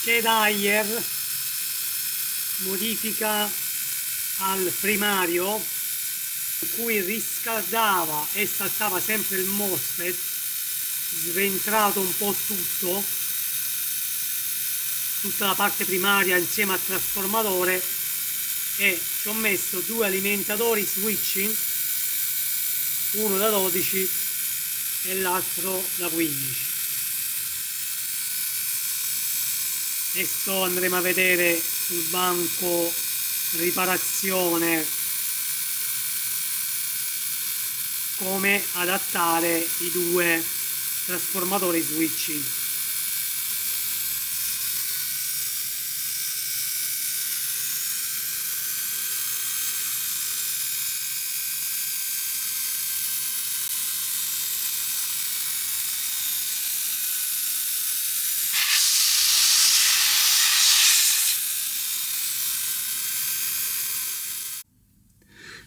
scheda Haier, modifica al primario, in cui riscaldava e saltava sempre il MOSFET, sventrato un po' tutta la parte primaria insieme al trasformatore, e ci ho messo due alimentatori switching, uno da 12 e l'altro da 15. Adesso andremo a vedere sul banco riparazione come adattare i due trasformatori switching.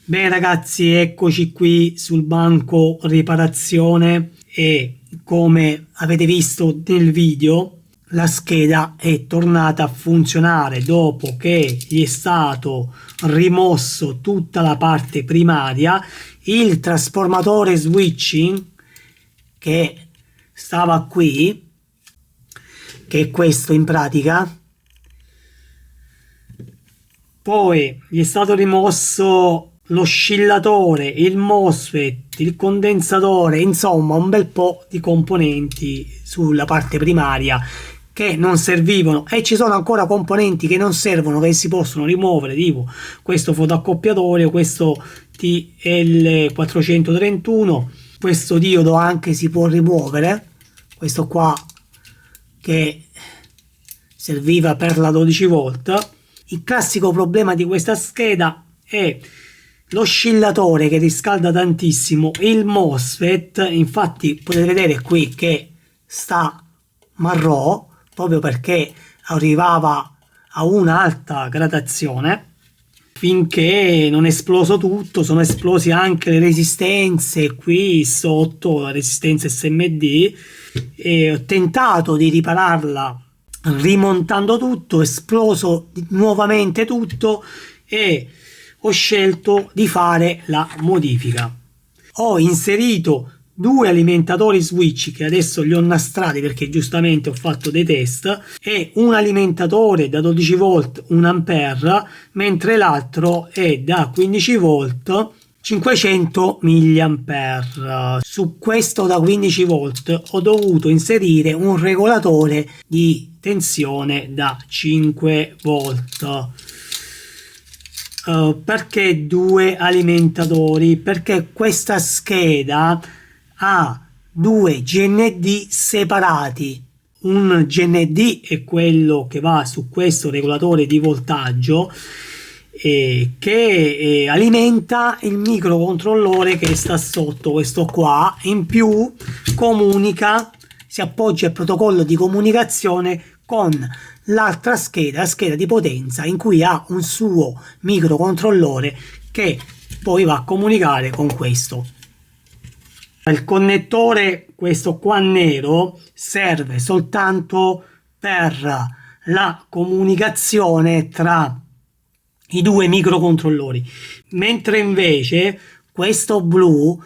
Bene ragazzi, eccoci qui sul banco riparazione e come avete visto nel video la scheda è tornata a funzionare dopo che gli è stato rimosso tutta la parte primaria. Il trasformatore switching che stava qui, che è questo in pratica, poi gli è stato rimosso l'oscillatore, il MOSFET, il condensatore, insomma un bel po' di componenti sulla parte primaria che non servivano, e ci sono ancora componenti che non servono, che si possono rimuovere, tipo questo fotoaccoppiatore, questo TL431, questo diodo anche si può rimuovere, questo qua che serviva per la 12 volt. Il classico problema di questa scheda è l'oscillatore che riscalda tantissimo, il MOSFET, infatti potete vedere qui che sta marrò proprio perché arrivava a un'alta gradazione. Finché non è esploso tutto, sono esplosi anche le resistenze qui sotto, la resistenza SMD, e ho tentato di ripararla rimontando tutto, esploso nuovamente tutto e ho scelto di fare la modifica. Ho inserito due alimentatori switch che adesso li ho nastrati perché giustamente ho fatto dei test, e un alimentatore da 12 volt 1 ampere, mentre l'altro è da 15 volt 500 mAh. Su questo da 15 volt ho dovuto inserire un regolatore di tensione da 5 volt. Perché due alimentatori? Perché questa scheda ha due GND separati. Un GND è quello che va su questo regolatore di voltaggio che alimenta il microcontrollore che sta sotto, questo qua. In più comunica, si appoggia al protocollo di comunicazione con l'altra scheda, la scheda di potenza, in cui ha un suo microcontrollore che poi va a comunicare con questo. Il connettore, questo qua nero, serve soltanto per la comunicazione tra i due microcontrollori, mentre invece questo blu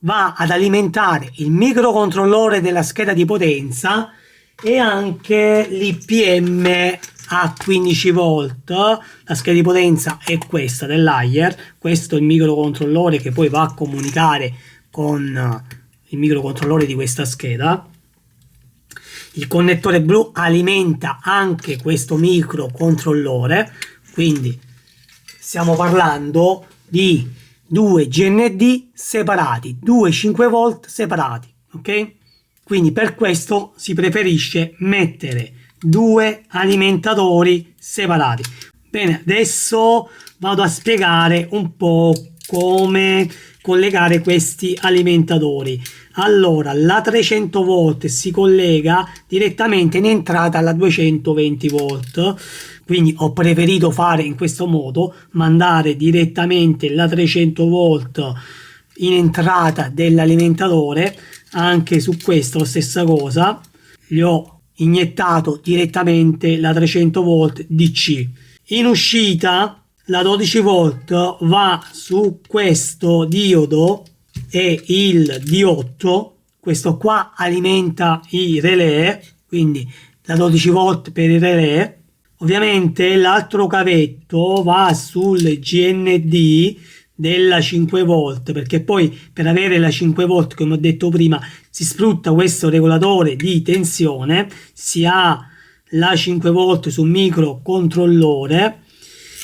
va ad alimentare il microcontrollore della scheda di potenza e anche l'IPM a 15 volt. La scheda di potenza è questa dell'Haier, questo è il microcontrollore che poi va a comunicare con il microcontrollore di questa scheda. Il connettore blu alimenta anche questo microcontrollore, quindi stiamo parlando di due GND separati, due 5 volt separati, ok? Quindi per questo si preferisce mettere due alimentatori separati. Bene, adesso vado a spiegare un po' come collegare questi alimentatori. Allora, la 300 volt si collega direttamente in entrata alla 220 volt, quindi ho preferito fare in questo modo, mandare direttamente la 300 volt in entrata dell'alimentatore. Anche su questo la stessa cosa, li ho iniettato direttamente la 300 volt DC. In uscita la 12 volt va su questo diodo e il D8, questo qua alimenta i relè, quindi la 12 volt per il relè. Ovviamente l'altro cavetto va sul GND della 5 volt, perché poi per avere la 5 volt, come ho detto prima, si sfrutta questo regolatore di tensione, si ha la 5 volt su un microcontrollore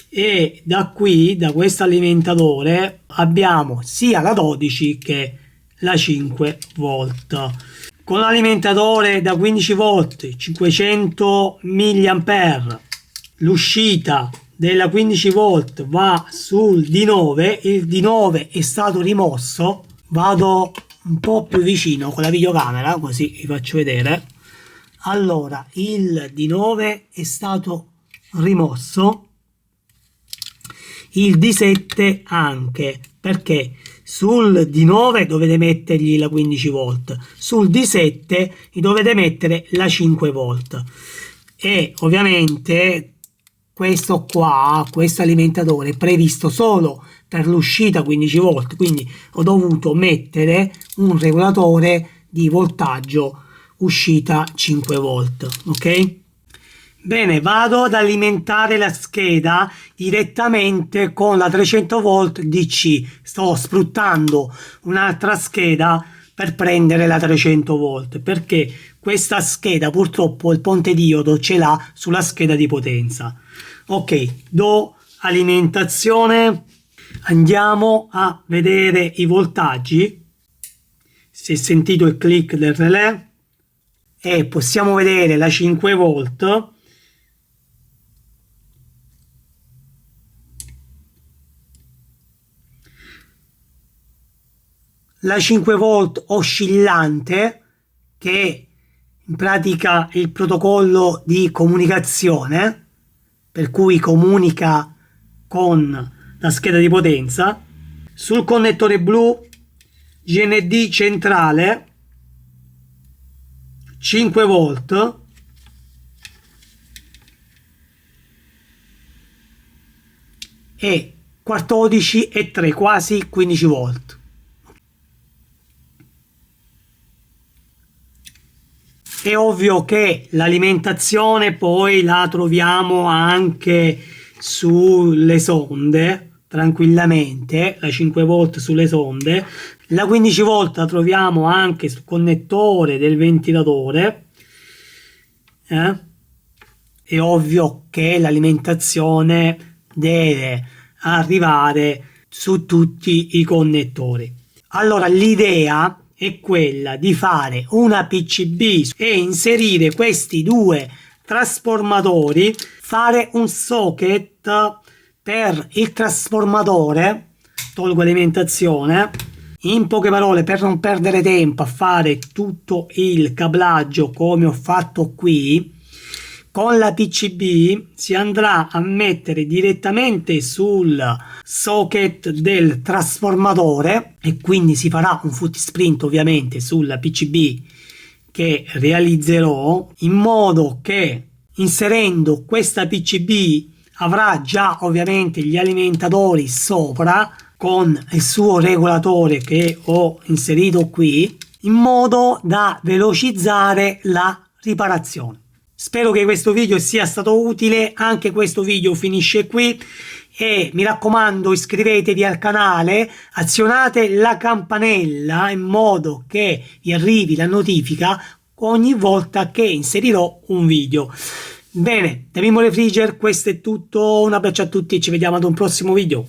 e da qui, da questo alimentatore, abbiamo sia la 12 che la 5 volt. Con l'alimentatore da 15 volt 500 mA, l'uscita della 15 volt va sul D9, il D9 è stato rimosso. Vado un po' più vicino con la videocamera così vi faccio vedere. Allora, il D9 è stato rimosso, il D7 anche, perché sul D9 dovete mettergli la 15 volt, sul D7 gli dovete mettere la 5 volt e ovviamente questo qua, questo alimentatore è previsto solo per l'uscita 15 volt, quindi ho dovuto mettere un regolatore di voltaggio uscita 5 volt, ok? Bene, vado ad alimentare la scheda direttamente con la 300 volt DC. Sto sfruttando un'altra scheda per prendere la 300 volt, perché questa scheda purtroppo il ponte diodo ce l'ha sulla scheda di potenza. Ok, do alimentazione, andiamo a vedere i voltaggi. Si è sentito il click del relè e possiamo vedere la 5 volt. La 5 volt oscillante, che è in pratica il protocollo di comunicazione, per cui comunica con la scheda di potenza. Sul connettore blu GND centrale 5 volt e 14,3, quasi 15 volt. È ovvio che l'alimentazione poi la troviamo anche sulle sonde tranquillamente, la 5 volt sulle sonde, la 15 volt la troviamo anche sul connettore del ventilatore. È ovvio che l'alimentazione deve arrivare su tutti i connettori. Allora l'idea è quella di fare una PCB e inserire questi due trasformatori, fare un socket per il trasformatore, tolgo alimentazione, in poche parole, per non perdere tempo a fare tutto il cablaggio come ho fatto qui. Con la PCB si andrà a mettere direttamente sul socket del trasformatore e quindi si farà un footsprint ovviamente sulla PCB che realizzerò, in modo che inserendo questa PCB avrà già ovviamente gli alimentatori sopra con il suo regolatore che ho inserito qui, in modo da velocizzare la riparazione. Spero che questo video sia stato utile. Anche questo video finisce qui e mi raccomando, iscrivetevi al canale, azionate la campanella in modo che vi arrivi la notifica ogni volta che inserirò un video. Bene, da Mimmo Refriger questo è tutto, un abbraccio a tutti e ci vediamo ad un prossimo video.